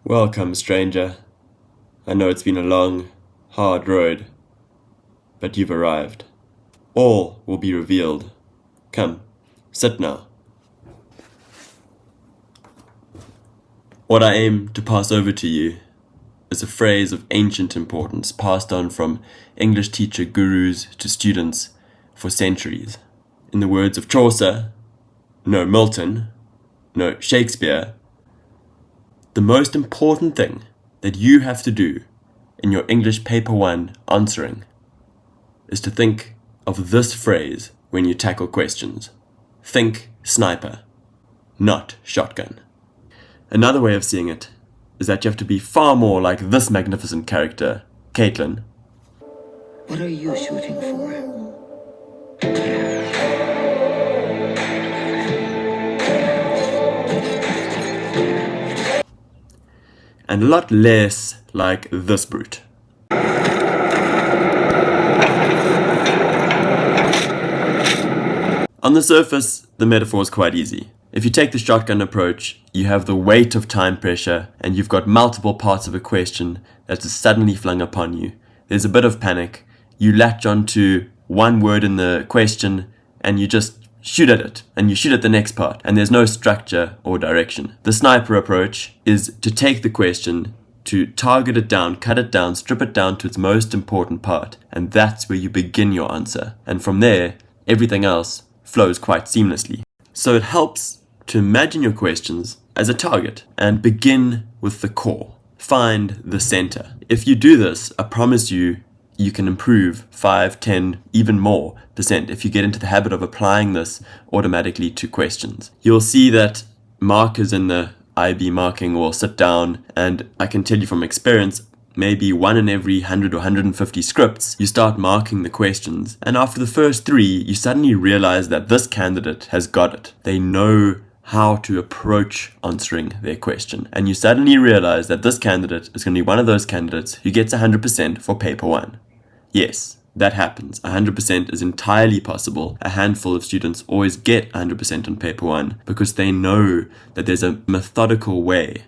Welcome, stranger. I know it's been a long, hard road, but you've arrived. All will be revealed. Come, sit now. What I aim to pass over to you is a phrase of ancient importance passed on from English teacher gurus to students for centuries. In the words of Chaucer, no Milton, no Shakespeare, the most important thing that you have to do in your English Paper 1 answering is to think of this phrase when you tackle questions. Think sniper, not shotgun. Another way of seeing it is that you have to be far more like this magnificent character, Caitlin. What are you shooting for? And a lot less like this brute. On the surface, the metaphor is quite easy. If you take the shotgun approach, you have the weight of time pressure and you've got multiple parts of a question that is suddenly flung upon you. There's a bit of panic. You latch onto one word in the question and you just shoot at it, and you shoot at the next part, and there's no structure or direction. The sniper approach is to take the question, to target it down, cut it down, strip it down to its most important part, and that's where you begin your answer. And from there, everything else flows quite seamlessly. So it helps to imagine your questions as a target and begin with the core. Find the center. If you do this, I promise you, you can improve 5, 10, even more % if you get into the habit of applying this automatically to questions. You'll see that markers in the IEB marking will sit down, and I can tell you from experience, maybe 1 in every 100 or 150 scripts, you start marking the questions, and after the first 3, you suddenly realize that this candidate has got it. They know how to approach answering their question. And you suddenly realize that this candidate is going to be one of those candidates who gets 100% for paper 1. Yes, that happens. 100% is entirely possible. A handful of students always get 100% on paper 1 because they know that there's a methodical way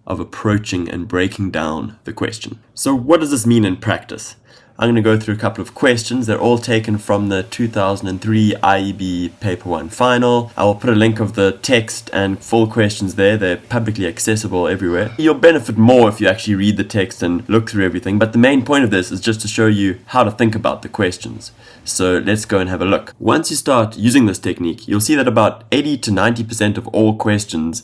of approaching and breaking down the question. So what does this mean in practice? I'm going to go through a couple of questions. They're all taken from the 2003 IEB Paper 1 final. I will put a link of the text and full questions there. They're publicly accessible everywhere. You'll benefit more if you actually read the text and look through everything, but the main point of this is just to show you how to think about the questions. So let's go and have a look. Once you start using this technique, you'll see that about 80 to 90% of all questions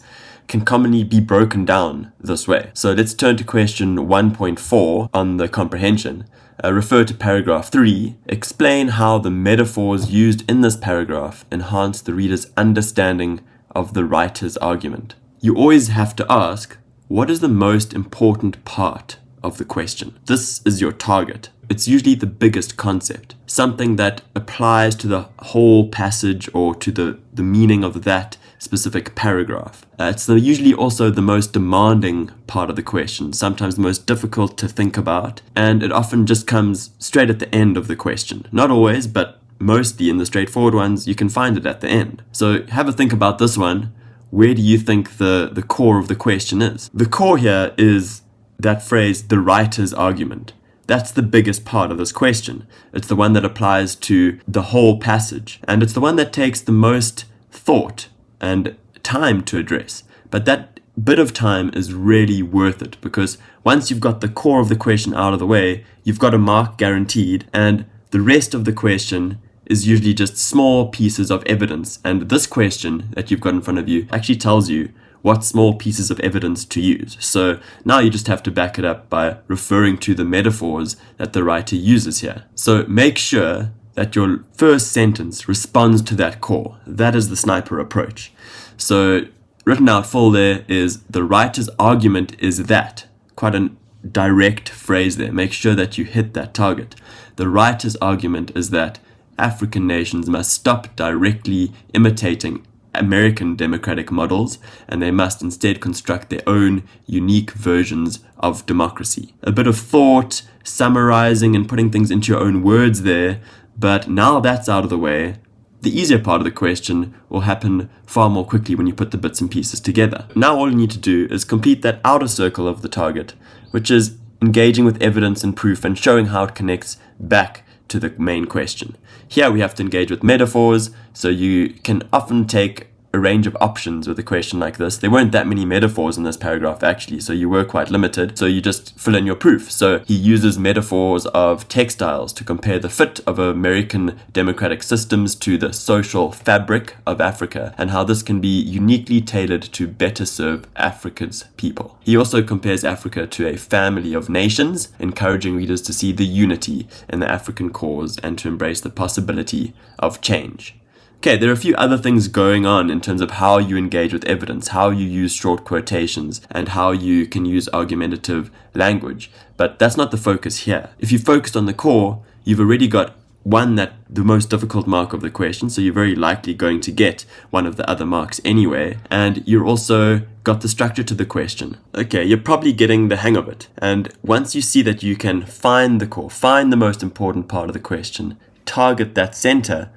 can commonly be broken down this way. So let's turn to question 1.4 on the comprehension. Refer to paragraph 3. Explain how the metaphors used in this paragraph enhance the reader's understanding of the writer's argument. You always have to ask, what is the most important part of the question? This is your target. It's usually the biggest concept, something that applies to the whole passage or to the meaning of that specific paragraph. It's usually also the most demanding part of the question, sometimes the most difficult to think about, and it often just comes straight at the end of the question. Not always, but mostly in the straightforward ones, you can find it at the end. So have a think about this one. Where do you think the core of the question is? The core here is that phrase, the writer's argument. That's the biggest part of this question. It's the one that applies to the whole passage, and it's the one that takes the most thought and time to address. But that bit of time is really worth it, because once you've got the core of the question out of the way, you've got a mark guaranteed, and the rest of the question is usually just small pieces of evidence. And this question that you've got in front of you actually tells you what small pieces of evidence to use. So now you just have to back it up by referring to the metaphors that the writer uses here. So make sure that your first sentence responds to that core. That is the sniper approach. So written out full there is, the writer's argument is that. Quite a direct phrase there. Make sure that you hit that target. The writer's argument is that African nations must stop directly imitating American democratic models, and they must instead construct their own unique versions of democracy. A bit of thought, summarizing and putting things into your own words there, but now that's out of the way, The easier part of the question will happen far more quickly when you put the bits and pieces together. Now all you need to do is complete that outer circle of the target, which is engaging with evidence and proof and showing how it connects back to the main question. Here we have to engage with metaphors, so you can often take a range of options with a question like this. There weren't that many metaphors in this paragraph actually, so you were quite limited, so you just fill in your proof. So he uses metaphors of textiles to compare the fit of American democratic systems to the social fabric of Africa, and how this can be uniquely tailored to better serve Africa's people. He also compares Africa to a family of nations, encouraging readers to see the unity in the African cause and to embrace the possibility of change. Okay, there are a few other things going on in terms of how you engage with evidence, how you use short quotations, and how you can use argumentative language. But that's not the focus here. If you focused on the core, you've already got the most difficult mark of the question, so you're very likely going to get one of the other marks anyway, and you're also got the structure to the question. Okay, you're probably getting the hang of it. And once you see that you can find the core, find the most important part of the question, target that center,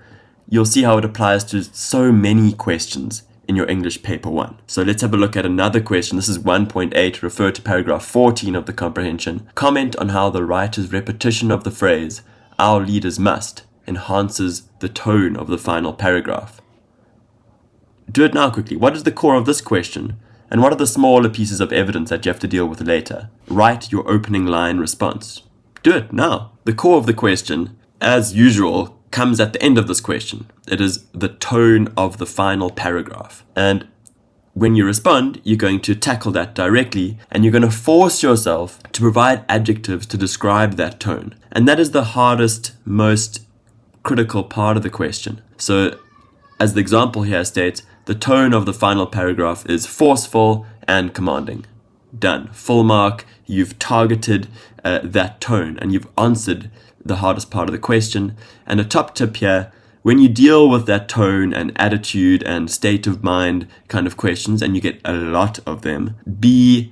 you'll see how it applies to so many questions in your English paper 1. So let's have a look at another question. This is 1.8, refer to paragraph 14 of the comprehension. Comment on how the writer's repetition of the phrase, "our leaders must," enhances the tone of the final paragraph. Do it now quickly. What is the core of this question? And what are the smaller pieces of evidence that you have to deal with later? Write your opening line response. Do it now. The core of the question, as usual, comes at the end of this question. It is the tone of the final paragraph. And when you respond, you're going to tackle that directly, and you're going to force yourself to provide adjectives to describe that tone. And that is the hardest, most critical part of the question. So, as the example here states, the tone of the final paragraph is forceful and commanding. Done. Full mark. You've targeted that tone, and you've answered the hardest part of the question. And a top tip here, when you deal with that tone and attitude and state of mind kind of questions, and you get a lot of them, be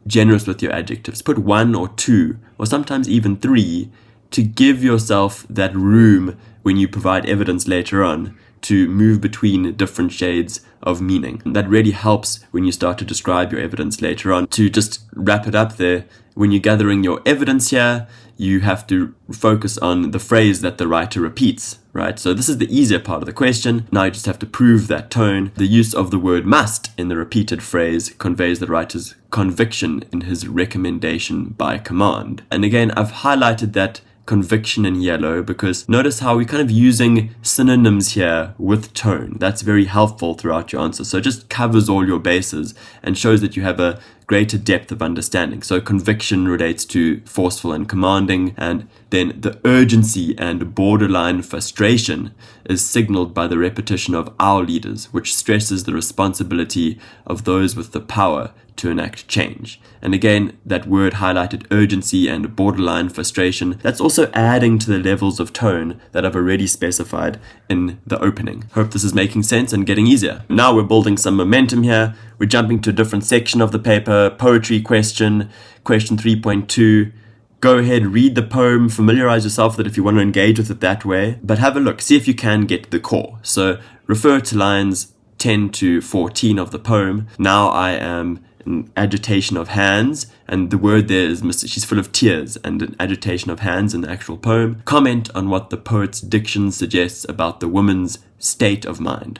generous with your adjectives. Put 1 or 2 or sometimes even 3 to give yourself that room when you provide evidence later on to move between different shades of meaning. That really helps when you start to describe your evidence later on. To just wrap it up there, when you're gathering your evidence here, you have to focus on the phrase that the writer repeats, right? So this is the easier part of the question. Now you just have to prove that tone. The use of the word must in the repeated phrase conveys the writer's conviction in his recommendation by command. And again, I've highlighted that conviction in yellow because notice how we're kind of using synonyms here with tone. That's very helpful throughout your answer. So it just covers all your bases and shows that you have a greater depth of understanding. So conviction relates to forceful and commanding, and then the urgency and borderline frustration is signaled by the repetition of "our leaders," which stresses the responsibility of those with the power to enact change. And again, that word highlighted, urgency and borderline frustration, that's also adding to the levels of tone that I've already specified in the opening. Hope this is making sense and getting easier. Now we're building some momentum here. We're jumping to a different section of the paper, poetry question 3.2. Go ahead, read the poem, familiarize yourself with it if you want to engage with it that way, but have a look, see if you can get the core. So refer to lines 10 to 14 of the poem. Now I am in agitation of hands, and the word there is she's full of tears, and an agitation of hands in the actual poem. Comment on what the poet's diction suggests about the woman's state of mind.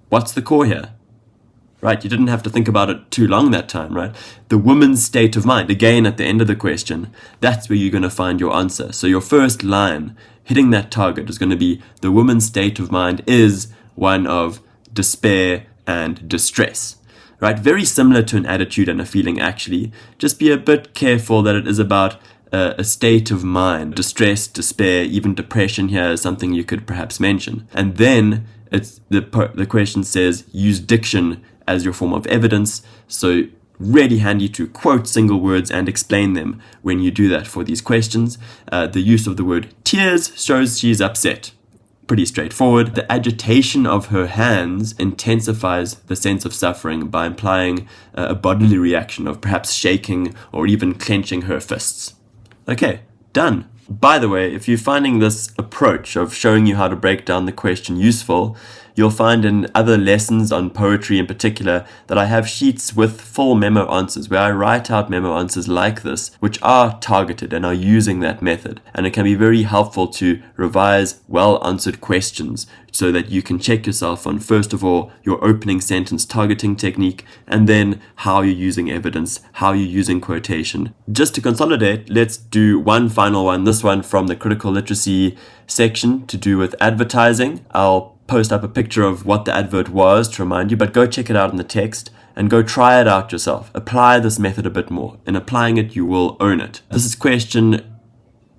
What's the core here? Right, you didn't have to think about it too long that time, right? The woman's state of mind, again at the end of the question, that's where you're going to find your answer. So your first line, hitting that target, is going to be the woman's state of mind is one of despair and distress. Right, very similar to an attitude and a feeling actually. Just be a bit careful that it is about a state of mind. Distress, despair, even depression here is something you could perhaps mention. And then it's the question says use diction as your form of evidence. So really handy to quote single words and explain them when you do that for these questions. The use of the word tears shows she's upset. Pretty straightforward. The agitation of her hands intensifies the sense of suffering by implying a bodily reaction of perhaps shaking or even clenching her fists. Okay, done. By the way, if you're finding this approach of showing you how to break down the question useful, you'll find in other lessons on poetry in particular that I have sheets with full memo answers where I write out memo answers like this, which are targeted and are using that method. And it can be very helpful to revise well-answered questions so that you can check yourself on, first of all, your opening sentence targeting technique, and then how you're using evidence, how you're using quotation. Just to consolidate, let's do one final one, this one from the critical literacy section to do with advertising. I'll post up a picture of what the advert was to remind you, but go check it out in the text and go try it out yourself. Apply this method a bit more. In applying it, you will own it. This is question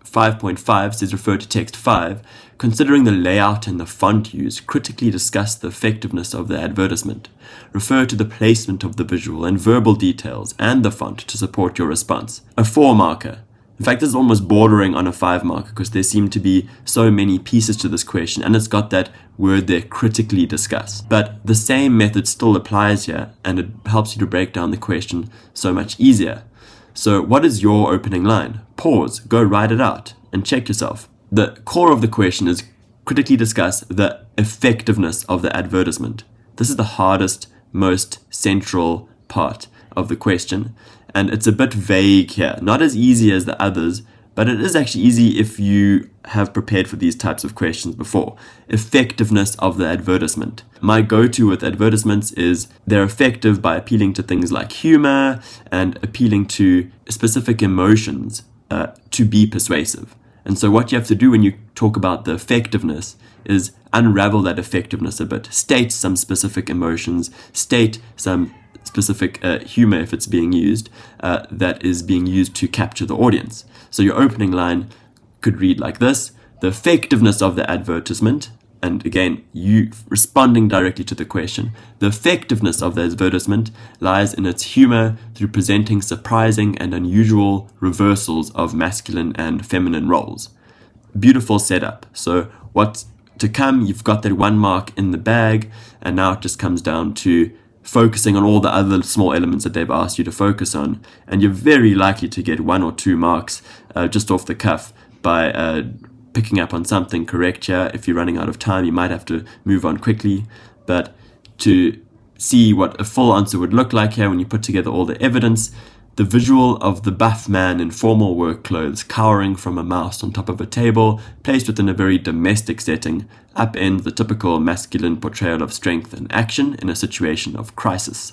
5.5, says refer to text 5. Considering the layout and the font used, critically discuss the effectiveness of the advertisement. Refer to the placement of the visual and verbal details and the font to support your response. A 4 marker. In fact, this is almost bordering on a 5 marker because there seem to be so many pieces to this question, and it's got that word there, critically discuss. But the same method still applies here, and it helps you to break down the question so much easier. So what is your opening line? Pause, go write it out, and check yourself. The core of the question is critically discuss the effectiveness of the advertisement. This is the hardest, most central part of the question, and it's a bit vague here. Not as easy as the others, but it is actually easy if you have prepared for these types of questions before. Effectiveness of the advertisement. My go-to with advertisements is they're effective by appealing to things like humor and appealing to specific emotions to be persuasive. And so what you have to do when you talk about the effectiveness is unravel that effectiveness a bit. State some specific emotions, state some specific humor if it's being used, that is being used to capture the audience. So your opening line could read like this: the effectiveness of the advertisement, and again, you responding directly to the question, the effectiveness of the advertisement lies in its humor through presenting surprising and unusual reversals of masculine and feminine roles. Beautiful setup. So what's to come, you've got that 1 mark in the bag, and now it just comes down to focusing on all the other small elements that they've asked you to focus on, and you're very likely to get 1 or 2 marks just off the cuff by picking up on something correct here. If you're running out of time, you might have to move on quickly, but to see what a full answer would look like here when you put together all the evidence, the visual of the buff man in formal work clothes cowering from a mouse on top of a table, placed within a very domestic setting, upends the typical masculine portrayal of strength and action in a situation of crisis.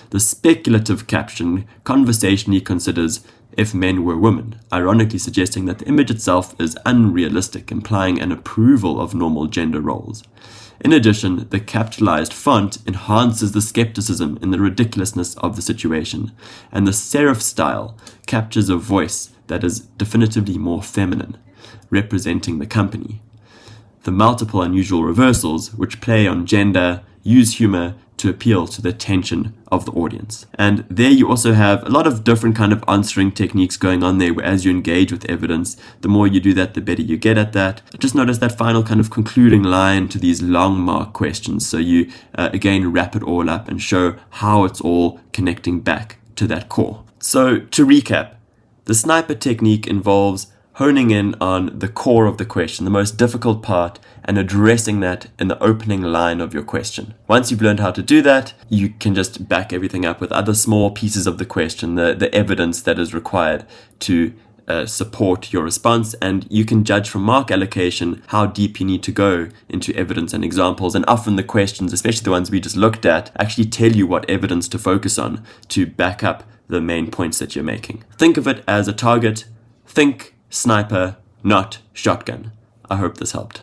The speculative caption conversationally considers if men were women, ironically suggesting that the image itself is unrealistic, implying an approval of normal gender roles. In addition, the capitalized font enhances the skepticism in the ridiculousness of the situation, and the serif style captures a voice that is definitively more feminine, representing the company. The multiple unusual reversals, which play on gender, use humor to appeal to the attention of the audience. And there you also have a lot of different kind of answering techniques going on there, where as you engage with evidence, the more you do that, the better you get at that. Just notice that final kind of concluding line to these long mark questions. So you again wrap it all up and show how it's all connecting back to that core. So to recap, the sniper technique involves honing in on the core of the question, the most difficult part, and addressing that in the opening line of your question. Once you've learned how to do that, you can just back everything up with other small pieces of the question, the evidence that is required to support your response, and you can judge from mark allocation how deep you need to go into evidence and examples. And often the questions, especially the ones we just looked at, actually tell you what evidence to focus on to back up the main points that you're making. Think of it as a target. Think sniper, not shotgun. I hope this helped.